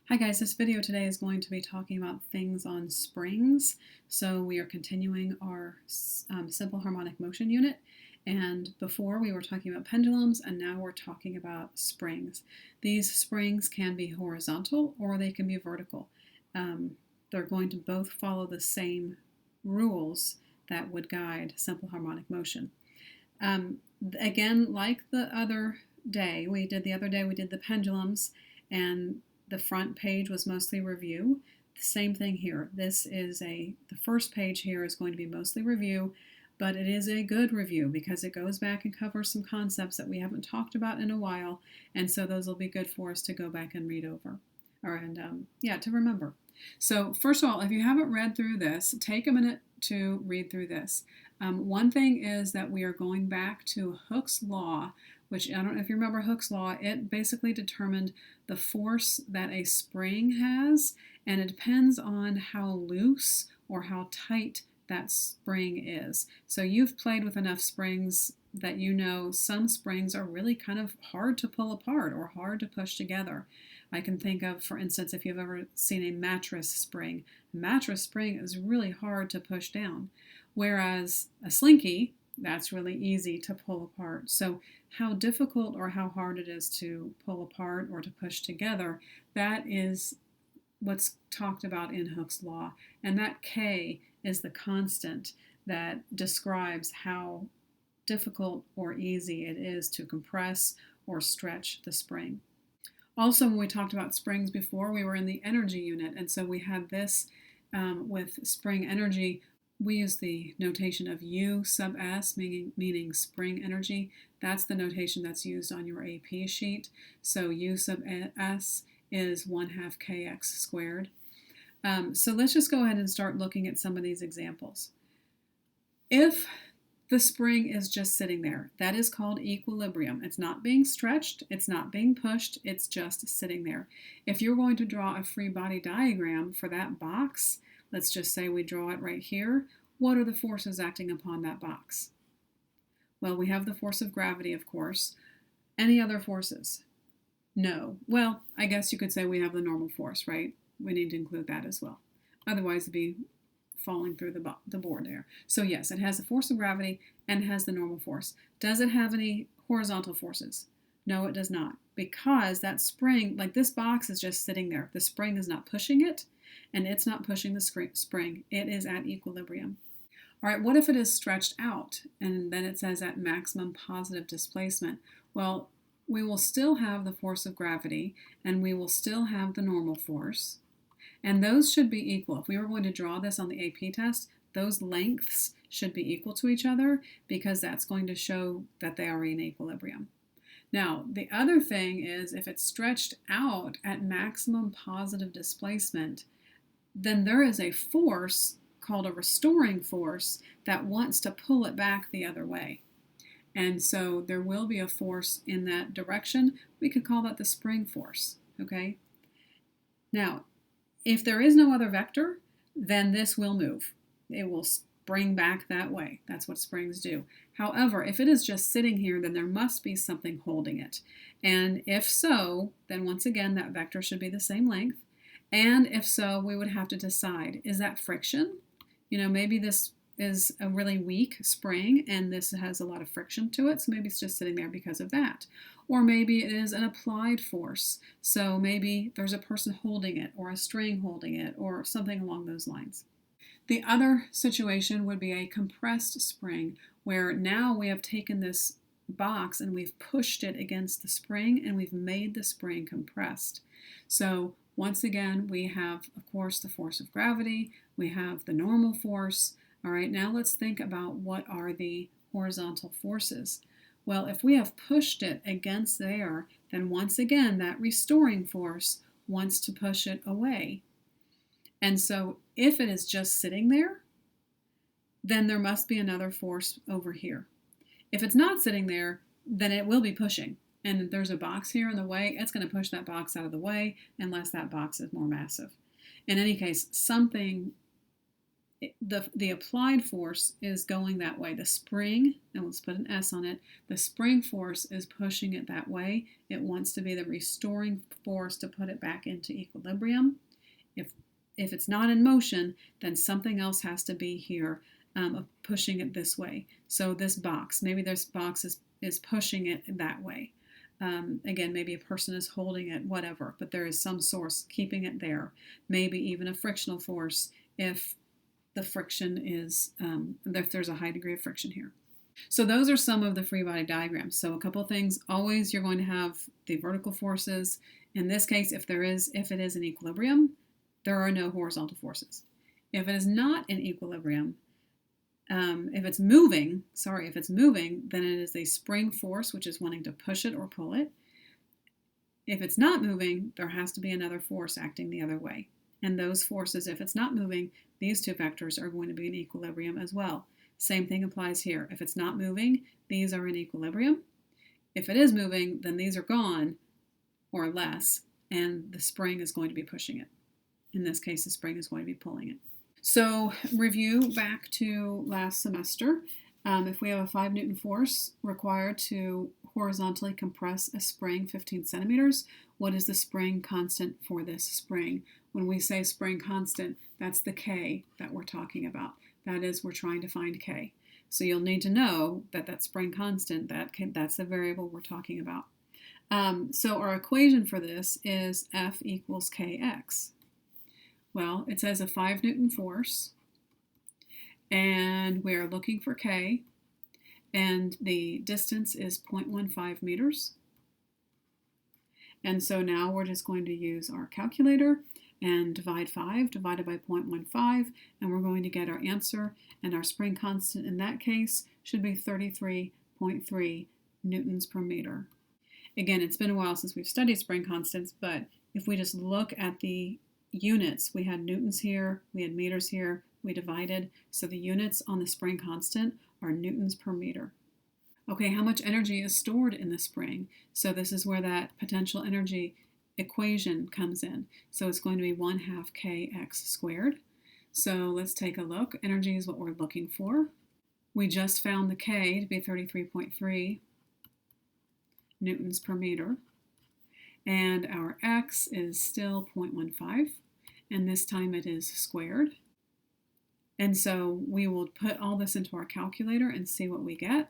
Hi guys, this video today is going to be talking about things on springs. So we are continuing our simple harmonic motion unit, and before we were talking about pendulums, and now we're talking about springs. These springs can be horizontal or they can be vertical. They're going to both follow the same rules that would guide simple harmonic motion. Again, like the other day, we did the pendulums, and the front page was mostly review. The same thing here. The first page here is going to be mostly review, but it is a good review because it goes back and covers some concepts that we haven't talked about in a while, and so those will be good for us to go back and read over, to remember. So first of all, if you haven't read through this, take a minute to read through this. One thing is that we are going back to Hooke's law, which I don't know if you remember Hooke's law. It basically determined the force that a spring has, and it depends on how loose or how tight that spring is. So you've played with enough springs that you know some springs are really kind of hard to pull apart or hard to push together. I can think of, for instance, if you've ever seen a mattress spring. A mattress spring is really hard to push down, whereas a slinky, that's really easy to pull apart. So how difficult or how hard it is to pull apart or to push together, that is what's talked about in Hooke's law. And that K is the constant that describes how difficult or easy it is to compress or stretch the spring. Also, when we talked about springs before, we were in the energy unit, and so we had this with spring energy. We use the notation of U sub S, meaning spring energy. That's the notation that's used on your AP sheet. So U sub S is 1/2 kx squared. So let's just go ahead and start looking at some of these examples. If the spring is just sitting there, that is called equilibrium. It's not being stretched, it's not being pushed, it's just sitting there. If you're going to draw a free body diagram for that box, let's just say we draw it right here, what are the forces acting upon that box? Well, we have the force of gravity, of course. Any other forces? No. Well, I guess you could say we have the normal force, right? We need to include that as well. Otherwise, it'd be falling through the board there. So yes, it has the force of gravity and it has the normal force. Does it have any horizontal forces? No, it does not, because that spring, like this box, is just sitting there. The spring is not pushing it, and it's not pushing the spring. It is at equilibrium. All right, what if it is stretched out, and then it says at maximum positive displacement? Well, we will still have the force of gravity, and we will still have the normal force, and those should be equal. If we were going to draw this on the AP test, those lengths should be equal to each other because that's going to show that they are in equilibrium. Now, the other thing is if it's stretched out at maximum positive displacement, then there is a force called a restoring force that wants to pull it back the other way. And so there will be a force in that direction. We could call that the spring force, okay? Now, if there is no other vector, then this will move. It will spring back that way. That's what springs do. However, if it is just sitting here, then there must be something holding it. And if so, then once again, that vector should be the same length. And if so, we would have to decide, is that friction? You know, maybe this is a really weak spring and this has a lot of friction to it, so maybe it's just sitting there because of that. Or maybe it is an applied force, so maybe there's a person holding it or a string holding it or something along those lines. The other situation would be a compressed spring, where now we have taken this box and we've pushed it against the spring and we've made the spring compressed. So once again, we have, of course, the force of gravity, we have the normal force. All right, now let's think about what are the horizontal forces. Well, if we have pushed it against there, then once again, that restoring force wants to push it away. And so if it is just sitting there, then there must be another force over here. If it's not sitting there, then it will be pushing. And there's a box here in the way, it's going to push that box out of the way unless that box is more massive. In any case, something the applied force is going that way. The spring, and let's put an S on it, the spring force is pushing it that way. It wants to be the restoring force to put it back into equilibrium. If it's not in motion, then something else has to be here pushing it this way. So this box, maybe this box is pushing it that way. Again, maybe a person is holding it, whatever, but there is some source keeping it there. Maybe even a frictional force if the friction is, if there's a high degree of friction here. So those are some of the free body diagrams. So a couple of things, always you're going to have the vertical forces. In this case, if it is in equilibrium, there are no horizontal forces. If it is not in equilibrium, if it's moving, then it is a spring force, which is wanting to push it or pull it. If it's not moving, there has to be another force acting the other way. And those forces, if it's not moving, these two vectors are going to be in equilibrium as well. Same thing applies here. If it's not moving, these are in equilibrium. If it is moving, then these are gone or less, and the spring is going to be pushing it. In this case, the spring is going to be pulling it. So review back to last semester. If we have a 5 Newton force required to horizontally compress a spring 15 centimeters, what is the spring constant for this spring? When we say spring constant, that's the K that we're talking about. That is, we're trying to find K. So you'll need to know that spring constant, that's the variable we're talking about. So our equation for this is F equals Kx. Well, it says a 5 Newton force, and we're looking for K, and the distance is 0.15 meters. And so now we're just going to use our calculator and divide 5 divided by 0.15, and we're going to get our answer, and our spring constant in that case should be 33.3 newtons per meter. Again, it's been a while since we've studied spring constants, but if we just look at the units, we had newtons here, we had meters here, we divided, so the units on the spring constant are newtons per meter. Okay, how much energy is stored in the spring? So this is where that potential energy equation comes in. So it's going to be 1/2 kx squared. So let's take a look. Energy is what we're looking for. We just found the K to be 33.3 newtons per meter. And our x is still 0.15, and this time it is squared. And so we will put all this into our calculator and see what we get.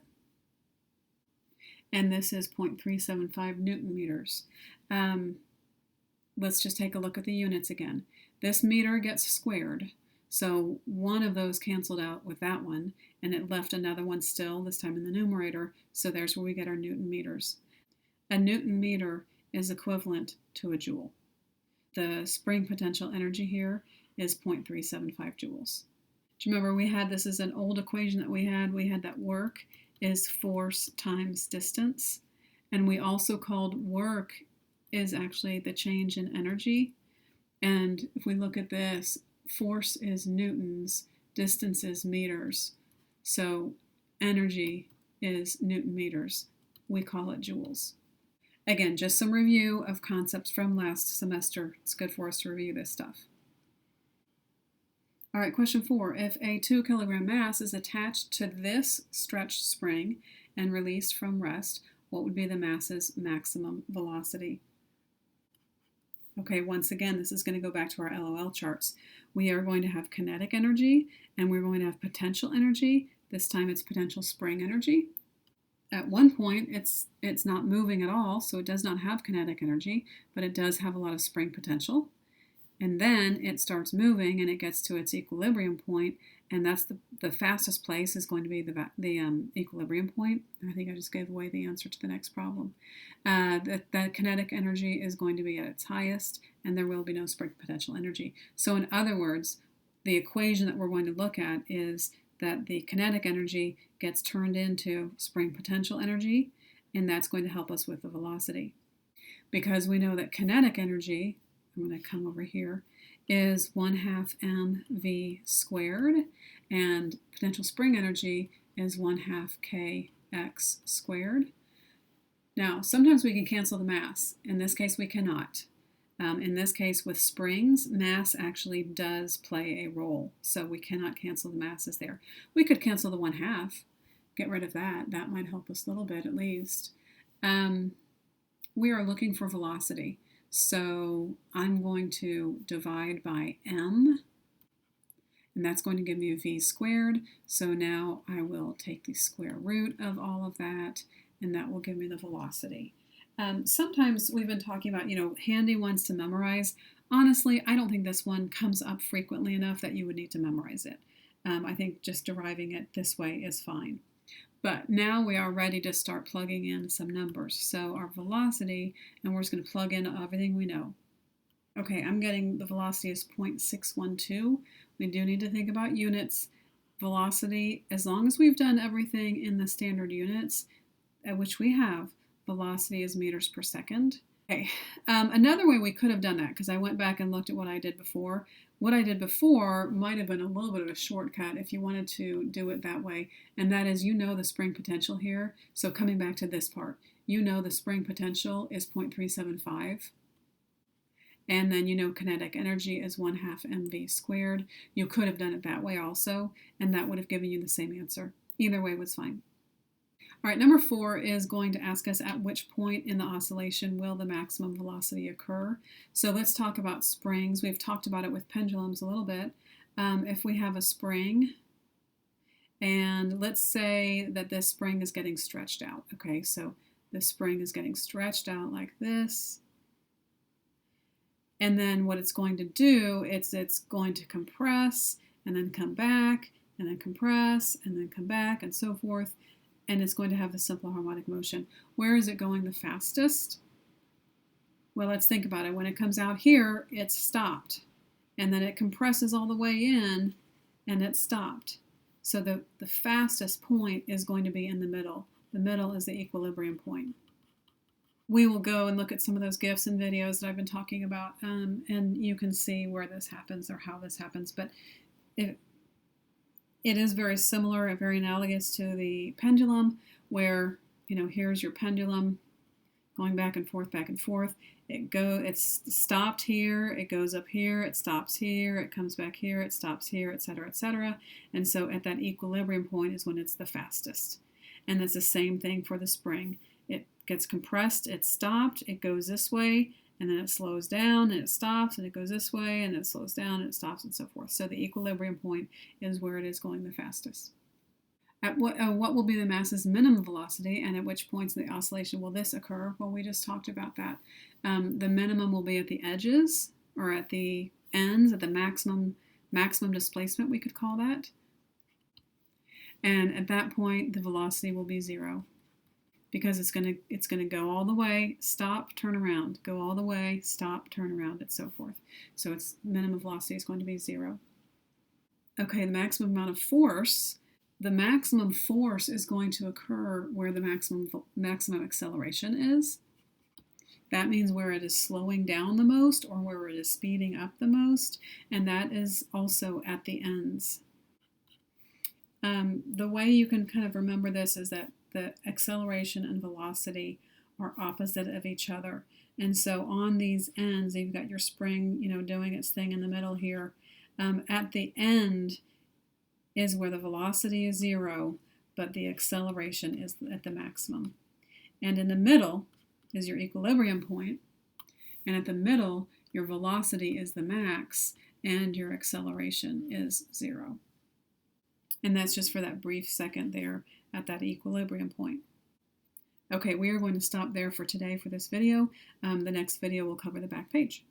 And this is 0.375 Newton meters. Let's just take a look at the units again. This meter gets squared, so one of those canceled out with that one, and it left another one still, this time in the numerator, so there's where we get our Newton meters. A Newton meter is equivalent to a joule. The spring potential energy here is 0.375 joules. Do you remember this is an old equation that we had that work is force times distance, and we also called work is actually the change in energy. And if we look at this, force is newtons, distance is meters, so energy is Newton meters. We call it joules. Again, just some review of concepts from last semester. It's good for us to review this stuff. All right, question 4. If a 2 kilogram mass is attached to this stretched spring and released from rest, what would be the mass's maximum velocity? Okay, once again, this is going to go back to our LOL charts. We are going to have kinetic energy, and we're going to have potential energy. This time it's potential spring energy. At one point, it's not moving at all, so it does not have kinetic energy, but it does have a lot of spring potential. And then it starts moving, and it gets to its equilibrium point, and that's the fastest place is going to be the equilibrium point. I think I just gave away the answer to the next problem. The kinetic energy is going to be at its highest, and there will be no spring potential energy. So in other words, the equation that we're going to look at is that the kinetic energy gets turned into spring potential energy, and that's going to help us with the velocity. Because we know that kinetic energy, I'm going to come over here, is 1/2 mv squared, and potential spring energy is 1/2 kx squared. Now, sometimes we can cancel the mass. In this case, we cannot. In this case, with springs, mass actually does play a role, so we cannot cancel the masses there. We could cancel the 1/2, get rid of that. That might help us a little bit at least. We are looking for velocity, so I'm going to divide by m, and that's going to give me a v squared. So now I will take the square root of all of that, and that will give me the velocity. Sometimes we've been talking about, handy ones to memorize. Honestly, I don't think this one comes up frequently enough that you would need to memorize it. I think just deriving it this way is fine. But now we are ready to start plugging in some numbers. So our velocity, and we're just going to plug in everything we know. Okay, I'm getting the velocity is 0.612. We do need to think about units. Velocity, as long as we've done everything in the standard units, which we have, velocity is meters per second. Okay, another way we could have done that, because I went back and looked at what I did before. What I did before might have been a little bit of a shortcut if you wanted to do it that way, and that is, the spring potential here. So coming back to this part, the spring potential is 0.375. And then kinetic energy is 1/2 mv squared. You could have done it that way also, and that would have given you the same answer. Either way was fine. All right, number 4 is going to ask us at which point in the oscillation will the maximum velocity occur. So let's talk about springs. We've talked about it with pendulums a little bit. If we have a spring, and let's say that this spring is getting stretched out. Okay, so the spring is getting stretched out like this. And then what it's going to do, it's going to compress and then come back and then compress and then come back and so forth. And it's going to have the simple harmonic motion. Where is it going the fastest? Well, let's think about it. When it comes out here, it's stopped. And then it compresses all the way in, and it's stopped. So the fastest point is going to be in the middle. The middle is the equilibrium point. We will go and look at some of those GIFs and videos that I've been talking about, and you can see where this happens or how this happens. But it is very similar and very analogous to the pendulum, where, here's your pendulum going back and forth, back and forth. It's stopped here, it goes up here, it stops here, it comes back here, it stops here, etc., etc. And so at that equilibrium point is when it's the fastest. And it's the same thing for the spring. It gets compressed, it's stopped, it goes this way, and then it slows down, and it stops, and it goes this way, and it slows down, and it stops, and so forth. So the equilibrium point is where it is going the fastest. At what will be the mass's minimum velocity, and at which points in the oscillation will this occur? Well, we just talked about that. The minimum will be at the edges, or at the ends, at the maximum displacement, we could call that. And at that point, the velocity will be 0. Because it's going to go all the way, stop, turn around, go all the way, stop, turn around, and so forth. So its minimum velocity is going to be 0. Okay, the maximum amount of force. The maximum force is going to occur where the maximum acceleration is. That means where it is slowing down the most or where it is speeding up the most, and that is also at the ends. The way you can kind of remember this is that the acceleration and velocity are opposite of each other. And so on these ends, you've got your spring, doing its thing in the middle here. At the end is where the velocity is 0, but the acceleration is at the maximum. And in the middle is your equilibrium point. And at the middle, your velocity is the max, and your acceleration is 0. And that's just for that brief second there at that equilibrium point. Okay, we are going to stop there for today for this video. The next video will cover the back page.